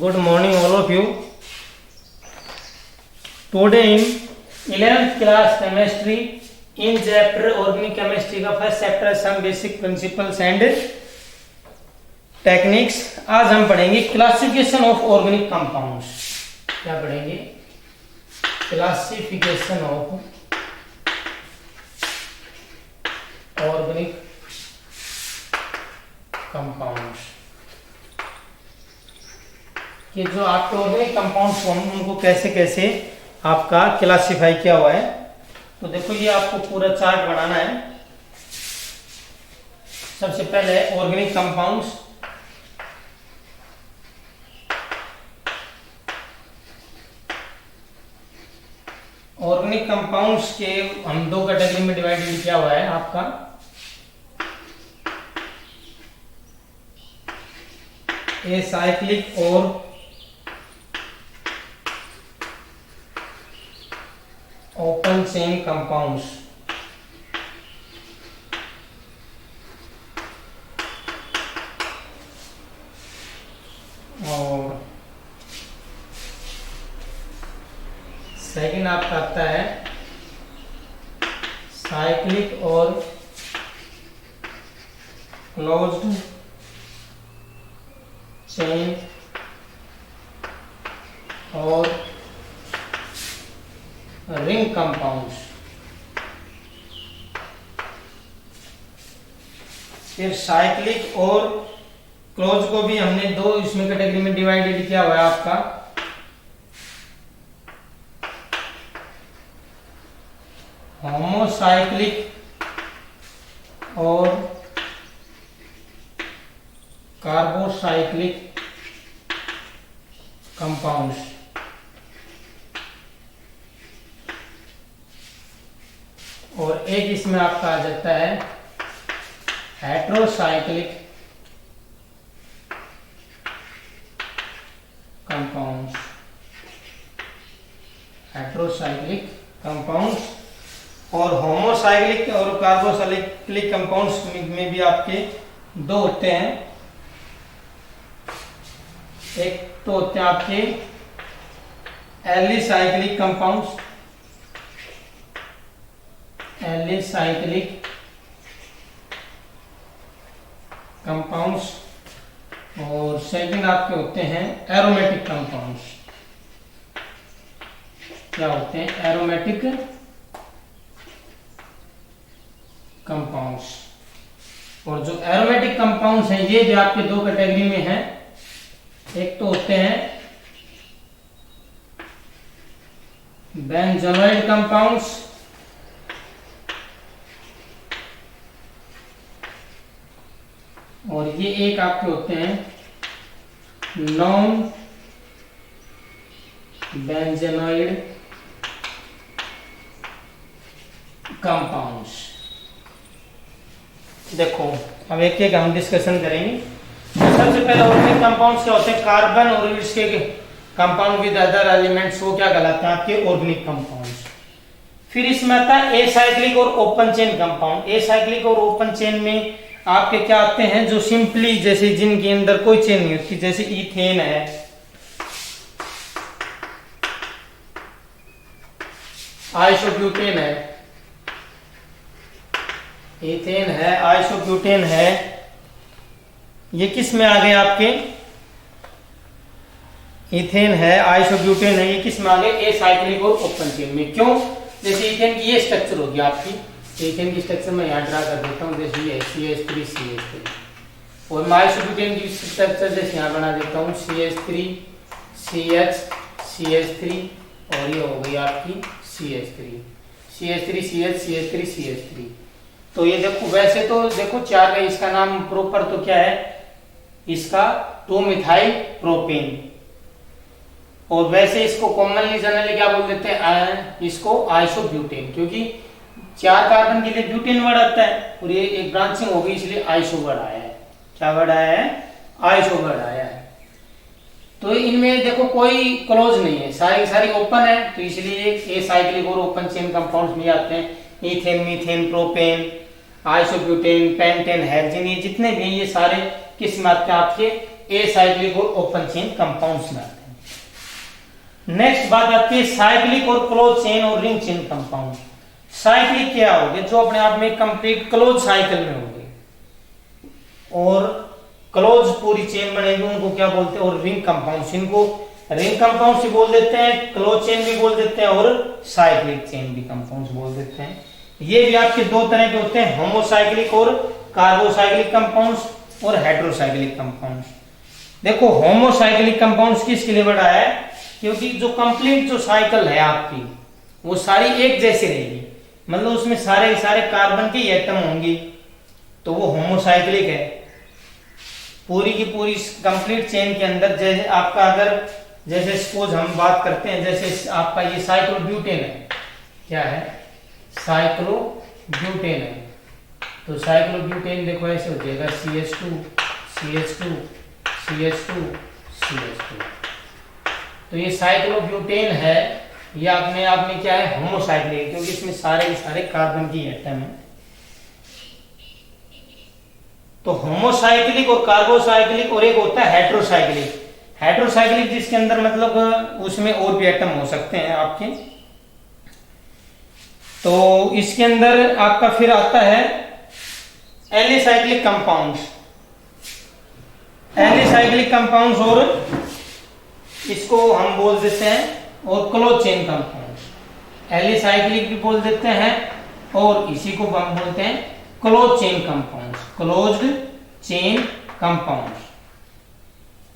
Good morning all of you. Today in 11th class chemistry in chapter organic chemistry का first chapter some basic principles and techniques. आज हम पढ़ेंगे classification of organic compounds. क्या पढ़ेंगे? Classification of organic compounds. कि जो आपके organic compounds होंगे उनको कैसे कैसे आपका क्लासिफाई किया हुआ है. तो देखो ये आपको पूरा चार्ट बनाना है. सबसे पहले ऑर्गेनिक कंपाउंड्स. ऑर्गेनिक कंपाउंड्स के हम दो कैटेगरी में डिवाइडेड किया हुआ है आपका. एसाइक्लिक और ओपन चेन कंपाउंड्स. और सेकंड आपका आता है साइक्लिक और क्लोज्ड चेन और रिंग कंपाउंड्स. फिर साइक्लिक और क्लोज को भी हमने दो इसमें कैटेगरी में डिवाइडेड किया हुआ है आपका. होमोसाइक्लिक और कार्बोसाइक्लिक कंपाउंड्स. और एक इसमें आपका आ जाता है हेट्रोसाइक्लिक कंपाउंड्स. हेट्रोसाइक्लिक कंपाउंड्स और होमोसाइक्लिक और कार्बोसाइक्लिक कंपाउंड्स में भी आपके दो होते हैं. एक तो होते हैं आपके एलिसाइक्लिक कंपाउंड्स. एलिसाइक्लिक कंपाउंड्स और सेकंड आपके होते हैं एरोमेटिक कंपाउंड्स. क्या होते हैं? Aromatic compounds. और जो एरोमेटिक कंपाउंड्स हैं ये जो आपके दो कैटेगरी में हैं. एक तो होते हैं बेंजोनोइड कंपाउंड्स और ये एक आपके होते हैं नॉन बेंजोनोइड कंपाउंड्स. देखो अब एक एक हम डिस्कशन करेंगे. सबसे पहले ऑर्गेनिक कंपाउंड्स क्या होते हैं? कार्बन और इसके कंपाउंड विद अदर एलिमेंट्स वो क्या कहलाते हैं? आपके ऑर्गेनिक कंपाउंड्स. फिर इसमें आता है एसाइक्लिक और ओपन चेन कंपाउंड. एसाइक्लिक और ओपन चेन में आपके क्या आते हैं? जो सिंपली जैसे जिनके अंदर कोई चेन नहीं होती, जैसे इथेन है, आइसोब्यूटेन है, इथेन है, आइसोब्यूटेन है. ये किस में आ गए आपके? इथेन है, आइसोब्यूटेन है, ये किस में आ गए? एसाइक्लिक और ओपन चेन में. क्यों? जैसे इथेन की ये स्ट्रक्चर होगी आपकी. इथेन की स्ट्रक्चर मैं यहाँ ड्रा कर देता हूँ. जैसे ये CH3 CH3 और मैं आइसोब्यूटेन की स्ट्रक्चर जैसे यहाँ बना देता हूँ CH3 CH CH3 और ये हो गई आपकी CH3 CH3 CH CH3 CH3. तो ये देखो वैसे तो देखो चार का इसका नाम प्रॉपर तो क्या है? इसका 2-मिथाइल प्रोपेन. और वैसे इसको कॉमनली जनरली क्या बोल देते हैं? इसको आइसोब्यूटेन, क्योंकि 4 कार्बन के लिए ब्यूटेन वर्ड आता है और ये एक ब्रांचिंग हो गई इसलिए आइसो वर्ड आया है. क्या वर्ड आया है? आइसो वर्ड आया है. तो इनमें देखो कोई क्लोज नहीं है, सारी सारी ओपन है. तो इसलिए एसाइक्लिक और ओपन चेन कंपाउंड्स में आते हैं ethane, methane, propane, isobutane, pentane, hexane. ये जितने भी ये सारे किस में आते हैं? आपके एसाइक्लिक और ओपन चेन कंपाउंड्स में आते हैं। नेक्स्ट बात आती है साइक्लिक और क्लोज चेन और रिंग चेन कंपाउंड। साइक्लिक क्या हो गया, जो अपने आप में कंप्लीट क्लोज साइकिल में होंगे, और क्लोज पूरी चेन बनेगी, उनको क्या बोलते हैं, और रिंग कंपाउंड्स, इनको रिंग कंपाउंड्स भी बोल देते हैं, क्लोज चेन भी बोल देते हैं, और साइक्लिक चेन भी कंपाउंड्स बोल देते हैं। ये भी आपके दो तरह के होते हैं, होमोसाइक्लिक और कार्बोसाइक्लिक कंपाउंड्स और हेटेरोसाइक्लिक कंपाउंड्स। देखो होमोसाइक्लिक कंपाउंड्स किसके लिए बड़ा है, क्योंकि जो कंप्लीट जो साइकिल है आपकी वो सारी एक जैसी रहेगी, मतलब उसमें सारे सारे कार्बन के एटम होंगे, तो वो होमोसाइक्लिक है। पूरी की पूरी कंप्लीट चेन के अंदर जैसे आपका अगर जैसे सपोज हम बात करते हैं, जैसे आपका ये साइक्लोब्यूटेन है, क्या है, साइक्लोब्यूटेन है, तो साइक्लोब्यूटेन देखो ऐसे हो जाएगा CH2 CH2 CH2 CH2। तो ये साइक्लोब्यूटेन है, ये अपने आप में क्या है, होमोसाइक्लिक, क्योंकि इसमें सारे सारे कार्बन की एटम है। तो होमोसाइक्लिक और कार्बोसाइक्लिक, और एक होता है हेटेरोसाइक्लिक। हेटेरोसाइक्लिक जिसके अंदर मतलब उसमें और भी एटम हो सकते हैं आपके, तो इसके अंदर आपका फिर आता है एलिसाइक्लिक कंपाउंड्स। एलिसाइक्लिक कंपाउंड्स, और इसको हम बोल देते हैं और क्लोज चेन कंपाउंड्स। एलिसाइक्लिक भी बोल देते हैं, और इसी को हम बोलते हैं close chain compounds. Closed chain compounds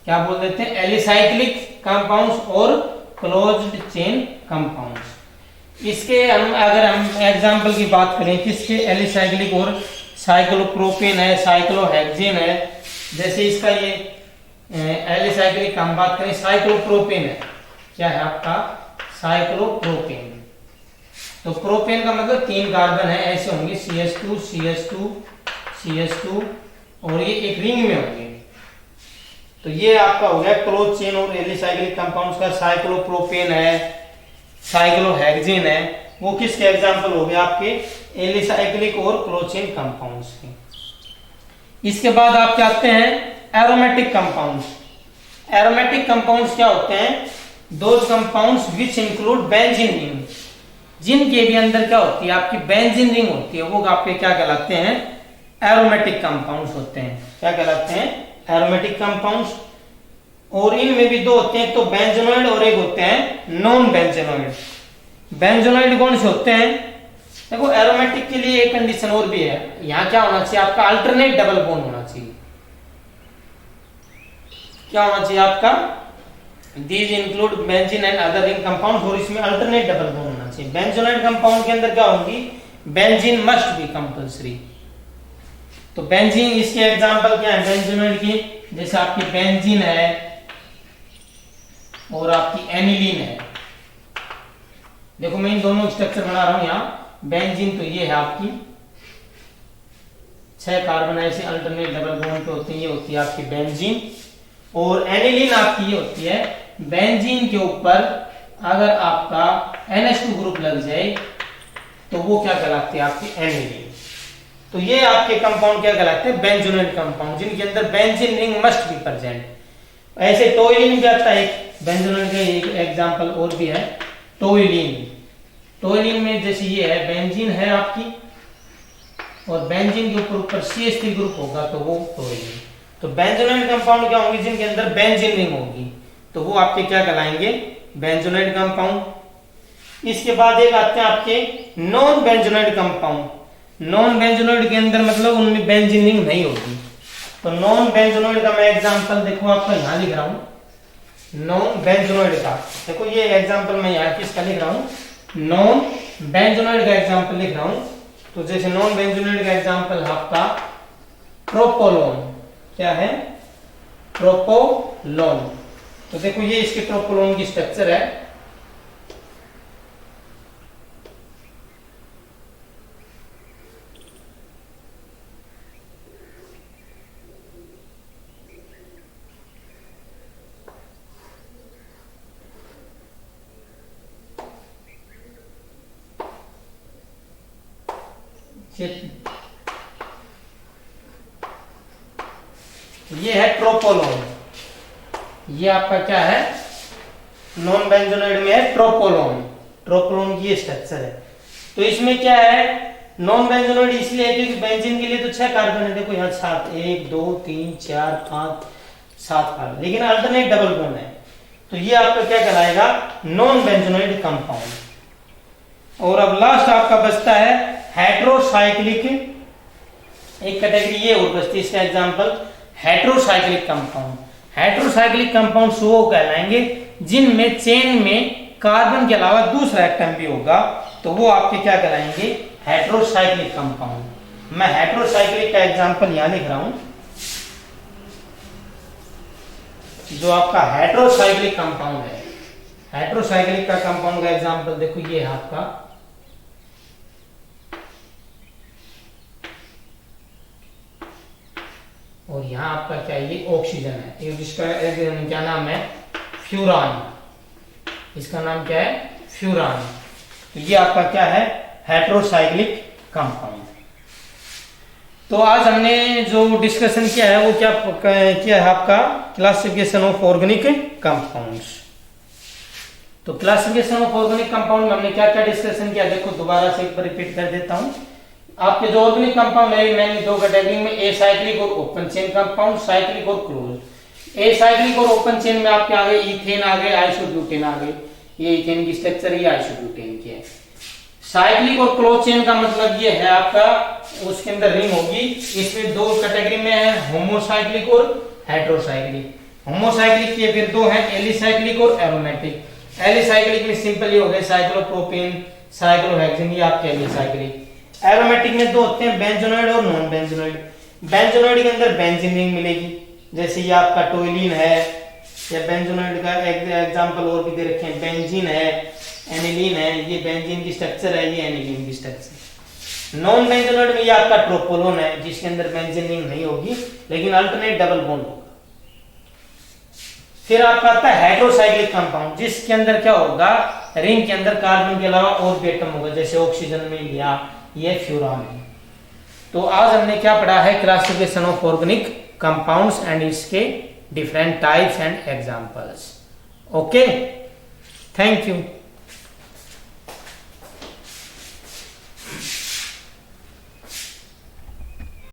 क्या बोल देते हैं, एलिसाइक्लिक कंपाउंड्स और क्लोज्ड चेन कंपाउंड्स। इसके हम अगर हम एग्जांपल की बात करें किसके, एलिसाइक्लिक और साइक्लोप्रोपेन है, साइक्लोहेक्सेन है, जैसे इसका ये एलिसाइक्लिक हम बात करें, साइक्लोप्रोपेन है, क्या है आपका, साइक्लोप्रोपेन। तो प्रोपेन का मतलब 3 कार्बन है, ऐसे होंगे CH2 CH2 CH2, और ये एक रिंग में होंगे। तो ये आपका हो गया क्लोज चेन और एलिसाइक्लिक कंपाउंड्स का। साइक्लोप्रोपेन है, साइक्लोहेक्सेन है, वो किसके एग्जांपल हो गए आपके, एलिसाइक्लिक और क्लोज चेन कंपाउंड्स के। इसके बाद आपके आते हैं एरोमेटिक कंपाउंड्स। एरोमेटिक कंपाउंड्स क्या होते हैं, those compounds which include benzene ring, जिनके भी अंदर क्या होती है आपकी बेंजीन रिंग होती है, वो आपके क्या कहलाते हैं, एरोमेटिक कंपाउंड्स होते हैं। क्या कहलाते हैं, एरोमेटिक कंपाउंड्स। और इनमें भी 2 होते हैं, तो बेंजोनॉइड और एक होते हैं नॉन बेंजोनॉइड। बेंजोनॉइड कौन से होते हैं, देखो एरोमेटिक के लिए एक कंडीशन और भी है, यहां क्या होना चाहिए आपका, अल्टरनेट डबल बॉन्ड होना चाहिए। क्या होना चाहिए आपका, These include benzene and other ring compounds, और इसमें अल्टरनेट डबल बॉन्ड होना चाहिए। बेंजोनाइड कंपाउंड के अंदर क्या होंगी, बेंजीन मस्ट बी कंपल्सरी। तो बेंजीन, इसके एग्जांपल क्या है बेंजोनाइड की, जैसे आपकी बेंजीन है और आपकी एनिलीन है। देखो मैं इन दोनों स्ट्रक्चर बना रहा हूं यहाँ। बेंजीन तो ये है आपकी 6 कार्बन ऐसे अल्टरनेट डबल बॉन्ड पे होते हैं, ये होती है आपकी बेंजीन। और एनिलीन आपकी ये होती है, बेंजीन के ऊपर अगर आपका NH2 ग्रुप लग जाए तो वो क्या कहलाते हैं आपकी एनिलीन। तो ये आपके कंपाउंड क्या कहलाते हैं, बेंजोनाइड कंपाउंड, जिनके अंदर benzene ring must be present. ऐसे टोइलिन भी आता है, बेंजोनाइड का एक एग्जांपल और भी है, टोइलिन। टोइलिन में जैसे ये है, बेंजीन है आपकी, और बेंजीन के ऊपर CH3 ग्रुप होगा, तो वो टोइलिन। तो बेंजोनाइड कंपाउंड क्या होंगे, जिनके अंदर बेंजीन रिंग होगी, तो वो आपके क्या कहलाएंगे, बेंजोनाइड कंपाउंड। इसके बाद एक आते हैं आपके non benzenoid compound. Non benzenoid के अंदर मतलब उनमें बेंजीन रिंग नहीं होगी। तो नॉन बेंजोनाइड का मैं एग्जांपल देखो आपका यहां लिख रहा हूं, नॉन बेंजोनाइड का। देखो ये एग्जांपल मैं यहां किसका लिख रहा हूं, नॉन बेंजोनाइड का एग्जांपल लिख रहा हूं। तो जैसे नॉन बेंजोनाइड का एग्जांपल आपका प्रोपोलोन, क्या है, प्रोपोलोन। तो देखो ये इसके प्रोपोलोन की स्ट्रक्चर है। ये है प्रोपोलोन। ये आपका क्या है, नॉन बेंजोनोइड में है ट्रोपोलोन। ट्रोपोलोन की ये स्ट्रक्चर है। तो इसमें क्या है, नॉन बेंजोनोइड इसलिए है क्योंकि बेंजीन के लिए तो 6 कार्बन है, देखो यहाँ 7, 1 2 3 4 5 7 कार्बन, लेकिन अल्टरनेट डबल बॉन्ड है, तो ये आपका क्या कहलाएगा, नॉन बेंजोनोइड कंपाउंड। और अब लास्ट आपका बचता है हेट्रोसाइक्लिक, एक कैटेगरी ये और बचती है, इसका example heterocyclic compound. Heterocyclic compound वो कहलाएंगे जिनमें चेन में कार्बन के अलावा दूसरा एटम भी होगा, तो वो आपके क्या कहलाएंगे, हेट्रोसाइक्लिक कंपाउंड। मैं हेट्रोसाइक्लिक का एग्जांपल यहां लिख रहा हूं, जो आपका हेट्रोसाइक्लिक कंपाउंड है। हेट्रोसाइक्लिक का कंपाउंड का एग्जांपल देखो, ये है आपका और यहां आपका क्या, ये ऑक्सीजन है, ये जिसका क्या नाम है, फ्यूरान। इसका नाम क्या है, फ्यूरान। तो ये आपका क्या है, हेट्रोसाइक्लिक कंपाउंड। तो आज हमने जो डिस्कशन किया है वो क्या है आपका, क्लासिफिकेशन ऑफ ऑर्गेनिक कंपाउंड्स। तो क्लासिफिकेशन ऑफ ऑर्गेनिक कंपाउंड में हमने क्या क्या डिस्कशन किया, देखो दोबारा से एक बार रिपीट कर देता हूं। आपके जो ऑर्गेनिक कंपाउंड है मैंने 2 कैटेगरी में, एसाइक्लिक और ओपन चेन कंपाउंड, साइक्लिक और क्लोज। एसाइक्लिक और ओपन चेन में आपके आ गए इथेन आ गए, आइसोब्यूटेन आ गए, ये इथेन की स्ट्रक्चर, ये आइसोब्यूटेन की है। साइक्लिक और क्लोज चेन का मतलब ये है आपका, उसके अंदर रिंग होगी, इसमें 2 कैटेगरी में है, होमोसाइक्लिक और हेट्रोसाइक्लिक। होमोसाइक्लिक के फिर 2 हैं, एलिसाइक्लिक और एरोमेटिक। एलिसाइक्लिक में सिंपल ही हो गए, साइक्लोप्रोपेन, साइक्लोहेक्सेन, ये आपके एलिसाइक्लिक। एरोमेटिक में 2 होते हैं, बेंजोनोइड और नॉन बेंजोनोइड। बेंजोनोइड के अंदर बेंजीन रिंग मिलेगी, जैसे ये आपका टोइलिन है, या बेंजोनोइड का एग्जांपल और भी दे रखे हैं, बेंजीन है, एनिलीन है, ये बेंजीन की स्ट्रक्चर है, ये एनिलीन की स्ट्रक्चर। नॉन बेंजोनोइड में ये आपका ट्रोपोलोन है, जिसके अंदर बेंजीन रिंग नहीं होगी, लेकिन अल्टरनेट डबल बॉन्ड होगा। फिर आपका आता है हेट्रोसाइक्लिक कंपाउंड, जिसके अंदर क्या होगा, रिंग के अंदर कार्बन के अलावा और भी एटम होगा, जैसे ऑक्सीजन में लिया, ये फ्यूरान है। तो आज हमने क्या पढ़ा है, classification of organic compounds and इसके different types and examples. Okay, thank you.